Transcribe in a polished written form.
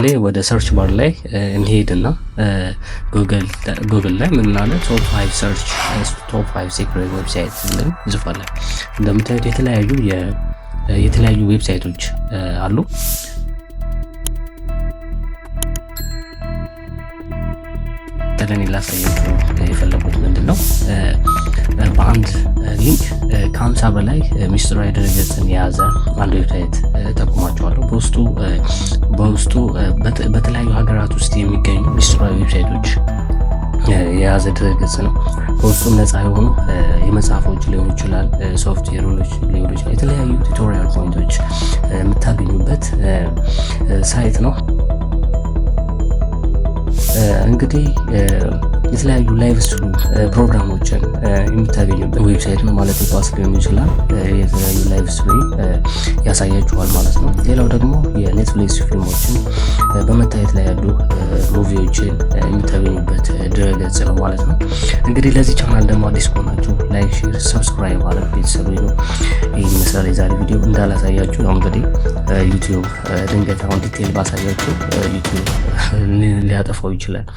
ለምሳሌ ወደ ሰርች ባር ላይ እንሄድና ጉግል ላይ ምን አለ ቶፕ 5 ሰርች ቶፕ 5 ሴክሬት ዌብሳይት ብለን እንጽፋለን። እንደምታዩት የተለያዩ ዌብሳይቶች አሉ። ለኔ ላሳያችሁ የፈለኩት ምንድነው በአንድ ሊንክ ከ50 በላይ ሚስጥራዊ ድረገጽን የያዘ አንድ ዌብሳይት ጠቁማቸዋለሁ። በውስጡ በተለያዩ ሀገራት ውስጥ የሚገኙ ሚስጥራዊ ዌብሳይቶች የያዘ ድረገጽ ነው። በውስጡም ነፃ የሆኑ የመጽሐፎች ሊሆኑ ይችላል፣ ሶፍትዌሮች ሊሆኑ ይችላል፣ የተለያዩ ቱቶሪያል ፖይንቶች የምታገኙበት ሳይት ነው። እንግዲህ የተለያዩ ላይቭ ስትሪም ፕሮግራሞችን የምታገኙበት ዌብሳይት ነው ማለት ኳስ ሊሆን ይችላል። የተለያዩ ላይቭ ስትሪም ያሳያችኋል ማለት ነው። ሌላው ደግሞ የኔትፍሊክስ ፊልሞችን በመታየት ላይ ያሉ ሙቪዎችን የምታገኙበት ድረገጽ ነው ማለት ነው። እንግዲህ ለዚህ ቻናል ደግሞ አዲስ ከሆናችሁ ላይክ፣ ሼር፣ ሰብስክራይብ ማለት ቤተሰብ ነው። ይህ ይመስላል የዛሬ ቪዲዮ። እንዳላሳያችሁ ነው እንግዲህ ዩቲዩብ ድንገት አሁን ዲቴል ባሳያችሁ ዩቲዩብ ሊያጠፋው ይችላል።